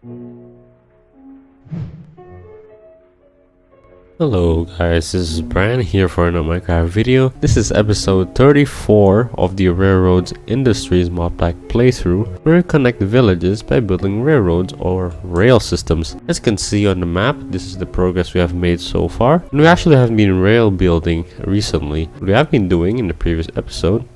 Hello guys, this is Brian here for another Minecraft video. This is episode 34 of the Railroads Industries Modpack playthrough, where we connect villages by building railroads or rail systems. As you can see on the map, this is the progress we have made so far. And we actually haven't been rail building recently. What we have been doing in the previous episode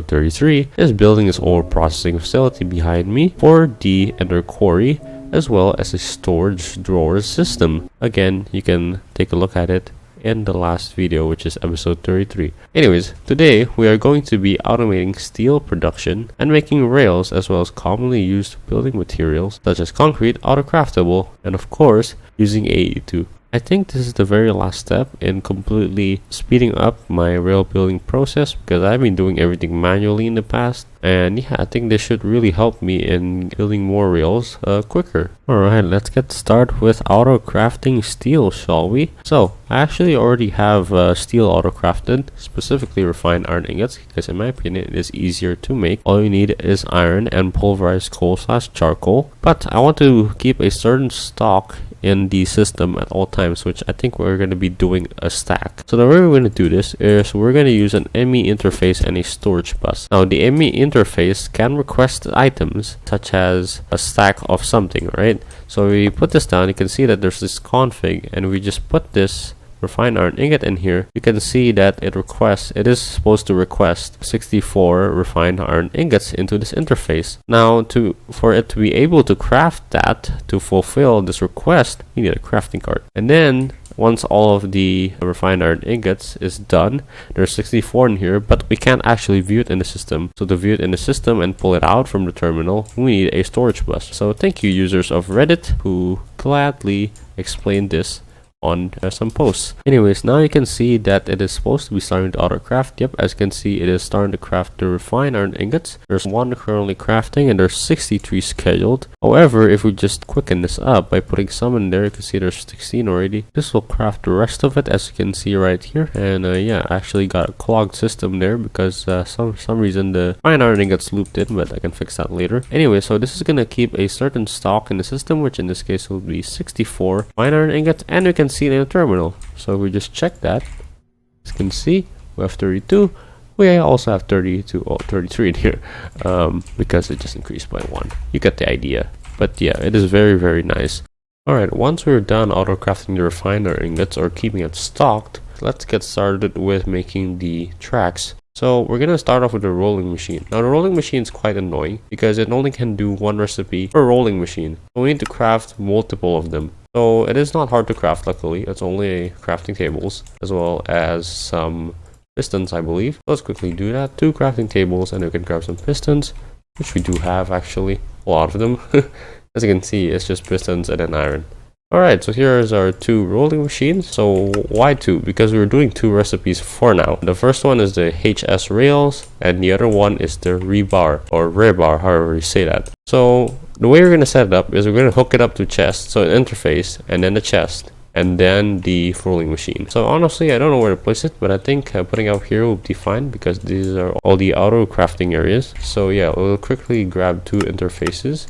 33, is building this ore processing facility behind me for the Ender Quarry, as well as a storage drawer system. Again, you can take a look at it in the last video, which is episode 33. Anyways, today we are going to be automating steel production and making rails, as well as commonly used building materials such as concrete, autocraftable, and of course using AE2. I think this is the very last step in completely speeding up my rail building process, because I've been doing everything manually in the past, and yeah, I think this should really help me in building more rails quicker. Alright, let's get started with auto-crafting steel, shall we? So, I actually already have steel auto-crafted, specifically refined iron ingots, because in my opinion it is easier to make. All you need is iron and pulverized coal/charcoal, but I want to keep a certain stock in the system at all times, which I think we're going to be doing a stack. So the way we're going to do this is we're going to use an ME interface and a storage bus. Now the ME interface can request items such as a stack of something, right? So we put this down, you can see that there's this config, and we just put this refined iron ingot in here. You can see that it is supposed to request 64 refined iron ingots into this interface. Now for it to be able to craft that, to fulfill this request, you need a crafting cart. And then once all of the refined iron ingots is done, there's 64 in here, but we can't actually view it in the system. So to view it in the system and pull it out from the terminal, we need a storage bus. So thank you, users of Reddit, who gladly explained this on some posts. Anyways, now you can see that it is supposed to be starting to auto craft. Yep, as you can see, it is starting to craft the refined iron ingots. There's 1 currently crafting and there's 63 scheduled. However, if we just quicken this up by putting some in there, you can see there's 16 already. This will craft the rest of it, as you can see right here. And yeah, I actually got a clogged system there because some reason the refined iron ingots looped in, but I can fix that later. Anyway, so this is gonna keep a certain stock in the system, which in this case will be 64 refined iron ingots, and we can see it in the terminal. So we just check that. As you can see, we have 32. We also have 32 or 33 in here, because it just increased by 1. You get the idea. But yeah, it is very, very nice. Alright, once we're done auto crafting the refined iron ingots or keeping it stocked, let's get started with making the tracks. So we're gonna start off with the rolling machine. Now the rolling machine is quite annoying because it only can do 1 recipe per rolling machine. So we need to craft multiple of them. So it is not hard to craft, luckily. It's only crafting tables as well as some pistons, I believe. Let's quickly do that. 2 crafting tables, and we can grab some pistons, which we do have actually, a lot of them. As you can see, it's just pistons and then iron. Alright, so here's our 2 rolling machines. So why 2? Because we're doing 2 recipes for now. The first one is the HS rails, and the other one is the rebar or rebar, however you say that. So the way we're going to set it up is we're going to hook it up to chest, so an interface, and then the chest, and then the rolling machine. So honestly, I don't know where to place it, but I think putting out here will be fine because these are all the auto crafting areas. So yeah, we'll quickly grab 2 interfaces.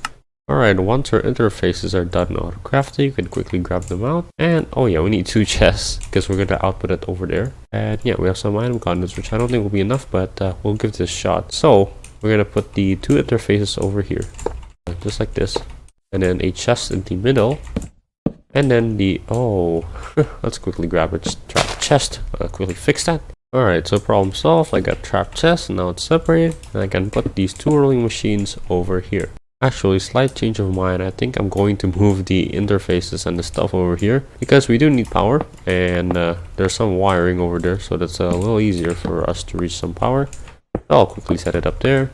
Alright, once our interfaces are done auto crafting, you can quickly grab them out. And oh yeah, we need 2 chests because we're going to output it over there. And yeah, we have some item conduits, which I don't think will be enough, but we'll give this a shot. So we're going to put the 2 interfaces over here, just like this, and then a chest in the middle, and then let's quickly grab a trap chest. Quickly fix that. Alright, so problem solved. I got trap chest, and now it's separated, and I can put these 2 rolling machines over here. Actually, slight change of mind. I think I'm going to move the interfaces and the stuff over here because we do need power, and there's some wiring over there, so that's a little easier for us to reach some power. I'll quickly set it up there.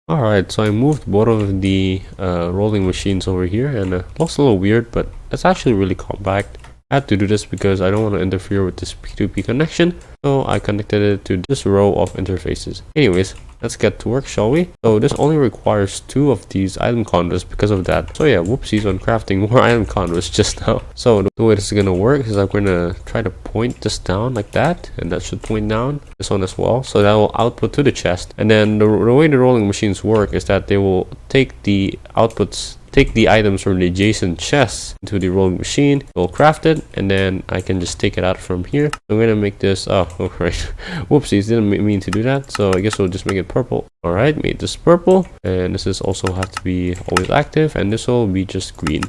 Alright, so I moved both of the rolling machines over here, and it looks a little weird, but it's actually really compact. I had to do this because I don't want to interfere with this P2P connection, so I connected it to this row of interfaces. Anyways, let's get to work, shall we? So this only requires 2 of these item conduits because of that. So yeah, whoopsies on crafting more item conduits just now. So the way this is gonna work is I'm gonna try to point this down like that, and that should point down. This one as well, so that will output to the chest. And then the way the rolling machines work is that they will take the outputs take the items from the adjacent chests into the rolling machine. We'll craft it, and then I can just take it out from here. I'm gonna make this, oh right, whoopsies, didn't mean to do that. So I guess we'll just make it purple. Alright, made this purple, and this is also have to be always active, and this will be just green.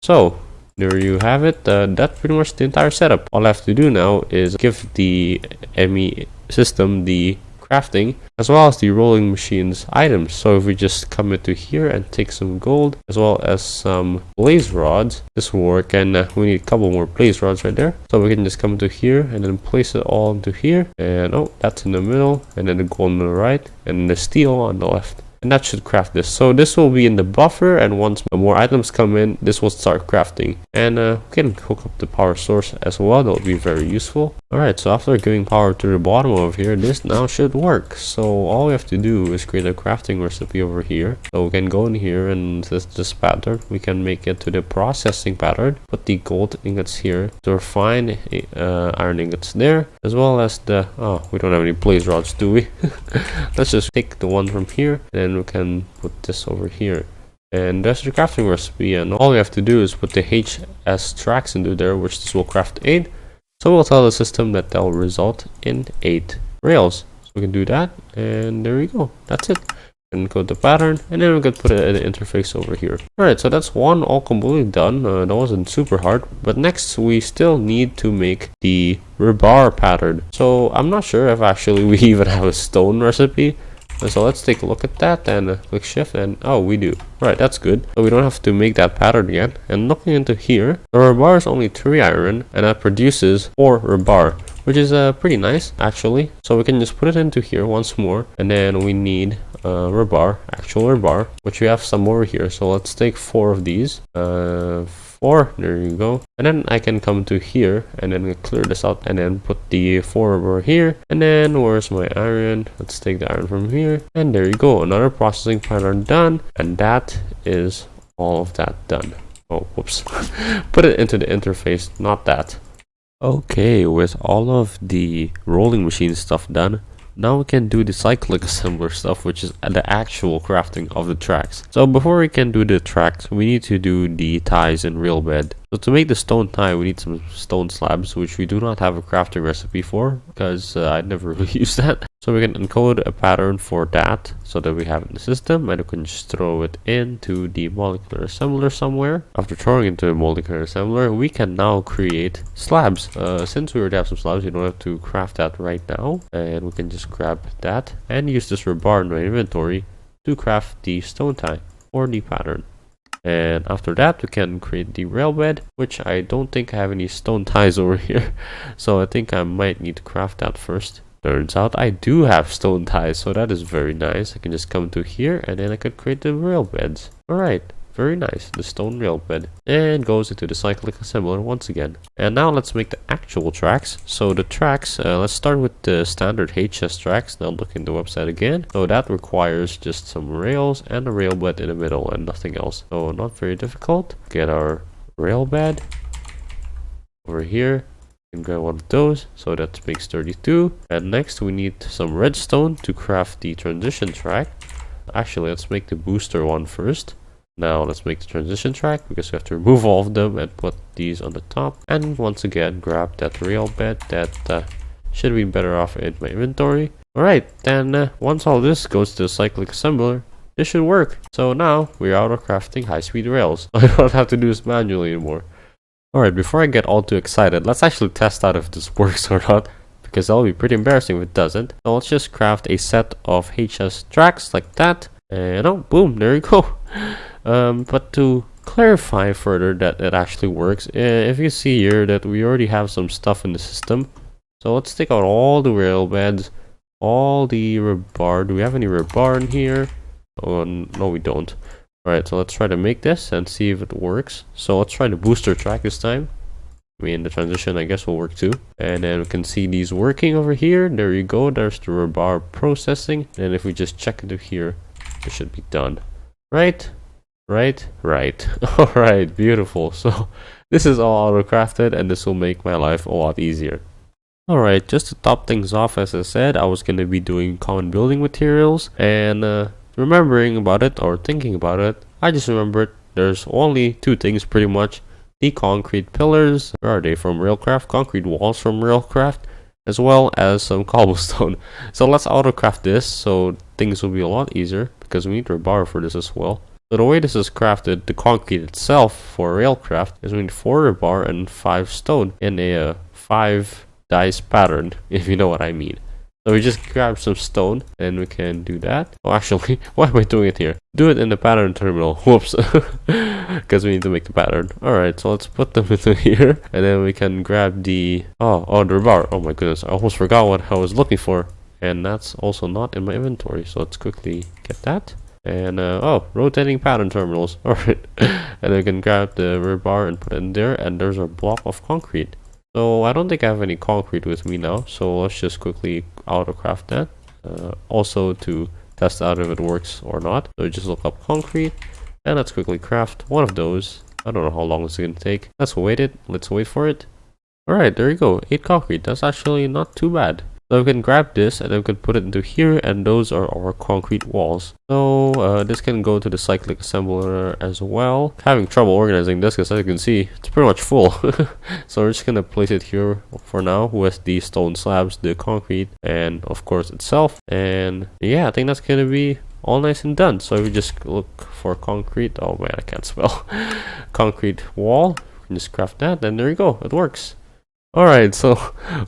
So there you have it. That's pretty much the entire setup. All I have to do now is give the ME system the crafting as well as the rolling machines items. So if we just come into here and take some gold as well as some blaze rods, this will work. And we need a couple more blaze rods right there, so we can just come into here and then place it all into here, and oh, that's in the middle, and then the gold on the right and the steel on the left. And that should craft this. So this will be in the buffer, and once more items come in, this will start crafting. And we can hook up the power source as well. That will be very useful. Alright, so after giving power to the bottom over here, this now should work. So all we have to do is create a crafting recipe over here. So we can go in here, and this pattern, we can make it to the processing pattern. Put the gold ingots here to refine iron ingots there, as well as the, oh, we don't have any blaze rods, do we? Let's just take the one from here, and we can put this over here, and there's the crafting recipe. And all we have to do is put the HS tracks into there, which this will craft 8. So we'll tell the system that will result in 8 rails. So we can do that, and there we go. That's it. And go to pattern, and then we can put it in the interface over here. Alright, so that's one all completely done. That wasn't super hard, but next we still need to make the rebar pattern. So I'm not sure if actually we even have a stone recipe. So let's take a look at that, and click shift, and oh, we do. Right, that's good. So we don't have to make that pattern again. And looking into here, the rebar is only 3 iron, and that produces 4 rebar, which is pretty nice actually. So we can just put it into here once more, and then we need rebar, actual rebar, which we have some over here. So let's take 4 of these. 4, there you go. And then I can come to here and then clear this out, and then put the 4 over here. And then where's my iron? Let's take the iron from here, and there you go, another processing pattern done. And that is all of that done. Oh, whoops. Put it into the interface, not that. Okay, with all of the rolling machine stuff done, now we can do the cyclic assembler stuff, which is the actual crafting of the tracks. So before we can do the tracks, we need to do the ties in rail bed. So to make the stone tie, we need some stone slabs, which we do not have a crafting recipe for, because I never really used that. So we can encode a pattern for that, so that we have it in the system, and we can just throw it into the molecular assembler somewhere. After throwing it into the molecular assembler, we can now create slabs. Since we already have some slabs, you don't have to craft that right now, and we can just grab that and use this rebar in my inventory to craft the stone tie or the pattern. And after that, we can create the rail bed, which I don't think I have any stone ties over here. So I think I might need to craft that first. Turns out I do have stone ties, so that is very nice. I can just come to here, and then I could create the rail beds. Alright, very nice, the stone rail bed. And goes into the cyclic assembler once again. And now let's make the actual tracks. So the tracks, let's start with the standard HS tracks. Now look in the website again. So that requires just some rails and a rail bed in the middle and nothing else. So not very difficult. Get our rail bed over here. And grab one of those, so that makes 32. And next we need some redstone to craft the transition track. Actually, let's make the booster one first. Now let's make the transition track, because we have to remove all of them and put these on the top. And once again, grab that rail bed that should be better off in my inventory. Alright, then once all this goes to the cyclic assembler, this should work. So now we're out of crafting high-speed rails. I don't have to do this manually anymore. Alright, before I get all too excited, let's actually test out if this works or not, because that'll be pretty embarrassing if it doesn't. So let's just craft a set of HS tracks like that, and oh, boom, there you go. But to clarify further that it actually works, if you see here that we already have some stuff in the system. So let's take out all the rail beds, all the rebar. Do we have any rebar in here? Oh, no, we don't. Alright, so let's try to make this and see if it works. So let's try the booster track this time. I mean, the transition I guess will work too. And then we can see these working over here. There you go, there's the rebar processing. And if we just check into here, it should be done. Right. Alright, beautiful. So this is all auto-crafted, and this will make my life a lot easier. Alright, just to top things off, as I said, I was going to be doing common building materials, and remembering about it or thinking about it, I just remembered there's only two things pretty much. The concrete pillars, where are they, from Railcraft, concrete walls from Railcraft, as well as some cobblestone. So let's autocraft this so things will be a lot easier, because we need rebar for this as well. So the way this is crafted, the concrete itself for Railcraft is we need 4 rebar and 5 stone in a 5 dice pattern, if you know what I mean. So we just grab some stone and we can do that. Oh, actually, why am I doing it here? Do it in the pattern terminal. Whoops. Because we need to make the pattern. Alright, so let's put them into here. And then we can grab the... the rebar. Oh my goodness, I almost forgot what I was looking for. And that's also not in my inventory. So let's quickly get that. And, rotating pattern terminals. Alright. And then we can grab the rebar and put it in there. And there's our block of concrete. So I don't think I have any concrete with me now, so let's just quickly autocraft that. Also to test out if it works or not. So just look up concrete and let's quickly craft one of those. I don't know how long it's going to take. Let's wait for it. Alright, there you go, 8 concrete. That's actually not too bad. So we can grab this and then we can put it into here, and those are our concrete walls. So this can go to the cyclic assembler as well. Having trouble organizing this because as you can see, it's pretty much full. So we're just gonna place it here for now with the stone slabs, the concrete, and of course itself. And yeah, I think that's gonna be all nice and done. So if we just look for concrete, oh man, I can't spell. Concrete wall, just craft that, and there you go, it works. Alright, so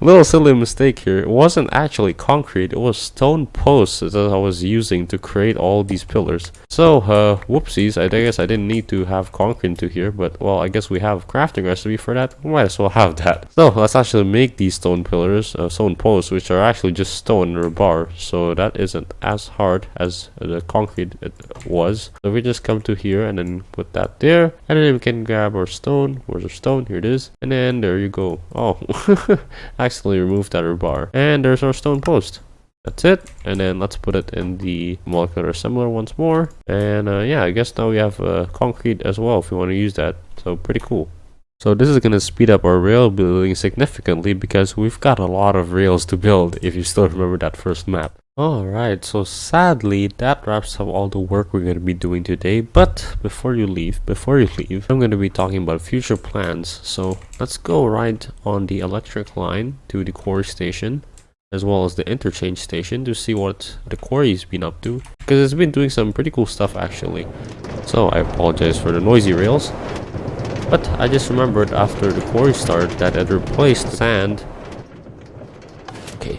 little silly mistake here. It wasn't actually concrete, it was stone posts that I was using to create all these pillars. So, whoopsies, I guess I didn't need to have concrete into here, but well, I guess we have crafting recipe for that. We might as well have that. So, let's actually make these stone pillars, stone posts, which are actually just stone or bar. So that isn't as hard as the concrete it was. So we just come to here and then put that there, and then we can grab our stone. Where's our stone? Here it is. And then there you go. Oh, accidentally removed that rebar, and there's our stone post. That's it. And then let's put it in the molecular assembler once more, and yeah, I guess now we have concrete as well if we want to use that. So pretty cool. So this is going to speed up our rail building significantly because we've got a lot of rails to build, if you still remember that first map. Alright, so sadly that wraps up all the work we're going to be doing today, but before you leave, I'm going to be talking about future plans. So let's go right on the electric line to the quarry station, as well as the interchange station, to see what the quarry's been up to, because it's been doing some pretty cool stuff actually. So I apologize for the noisy rails, but I just remembered after the quarry started that it replaced sand. Okay.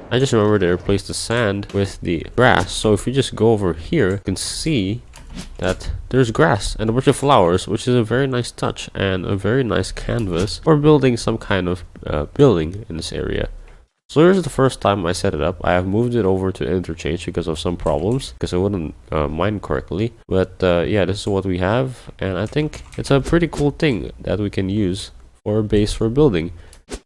I just remember they replaced the sand with the grass. So if you just go over here, you can see that there's grass and a bunch of flowers, which is a very nice touch and a very nice canvas for building some kind of building in this area. So here's the first time I set it up. I have moved it over to interchange because of some problems, because I wouldn't mine correctly. But yeah, this is what we have, and I think it's a pretty cool thing that we can use for a base for building.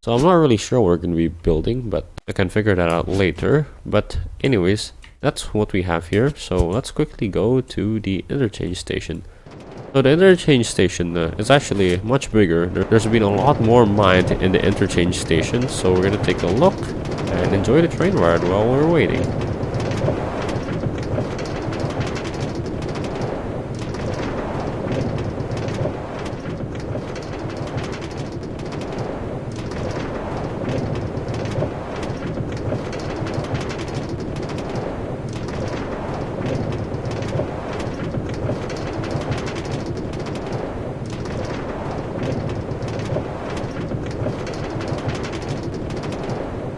So I'm not really sure what we're going to be building, but I can figure that out later. But anyways, that's what we have here. So let's quickly go to the interchange station. So the interchange station is actually much bigger. There's been a lot more mined in the interchange station. So we're going to take a look and enjoy the train ride while we're waiting.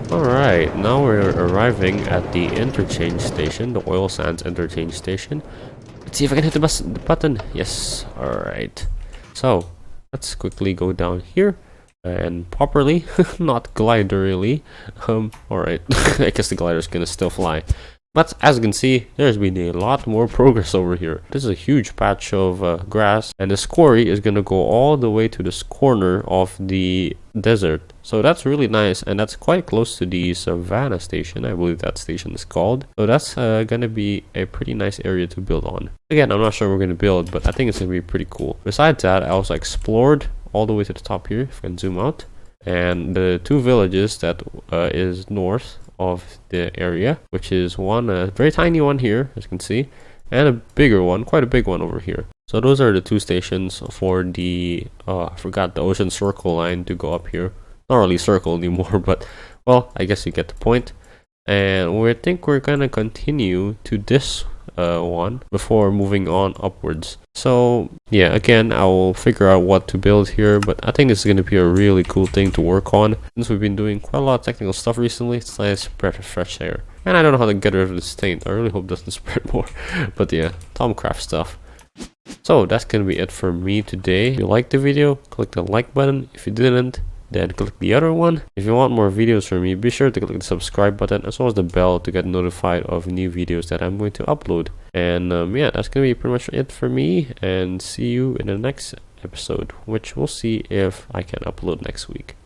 Alright, now we're arriving at the interchange station, the oil sands interchange station. Let's see if I can hit the button. Yes, alright. So, let's quickly go down here and properly, not gliderly. Alright, I guess the glider's gonna still fly. But as you can see, there's been a lot more progress over here. This is a huge patch of grass, and this quarry is gonna go all the way to this corner of the desert. So that's really nice, and that's quite close to the Savannah station. I believe that station is called. So that's gonna be a pretty nice area to build on. Again, I'm not sure we're gonna build, but I think it's gonna be pretty cool. Besides that, I also explored all the way to the top here, if I can zoom out. And the 2 villages that is north of the area, which is one very tiny one here, as you can see, and a bigger one, quite a big one over here. So those are the two stations for the I forgot the ocean circle line to go up here. Not really circle anymore, but well, I guess you get the point. And we think we're gonna continue to this one before moving on upwards. So yeah, again, I will figure out what to build here, but I think this is going to be a really cool thing to work on. Since we've been doing quite a lot of technical stuff recently, it's nice breath of fresh air. And I don't know how to get rid of the stain. I really hope it doesn't spread more. But yeah, Tomcraft stuff. So that's going to be it for me today. If you liked the video, click the like button. If you didn't, then click the other one. If you want more videos from me, be sure to click the subscribe button as well as the bell to get notified of new videos that I'm going to upload. And yeah, that's gonna be pretty much it for me, and see you in the next episode, which we'll see if I can upload next week.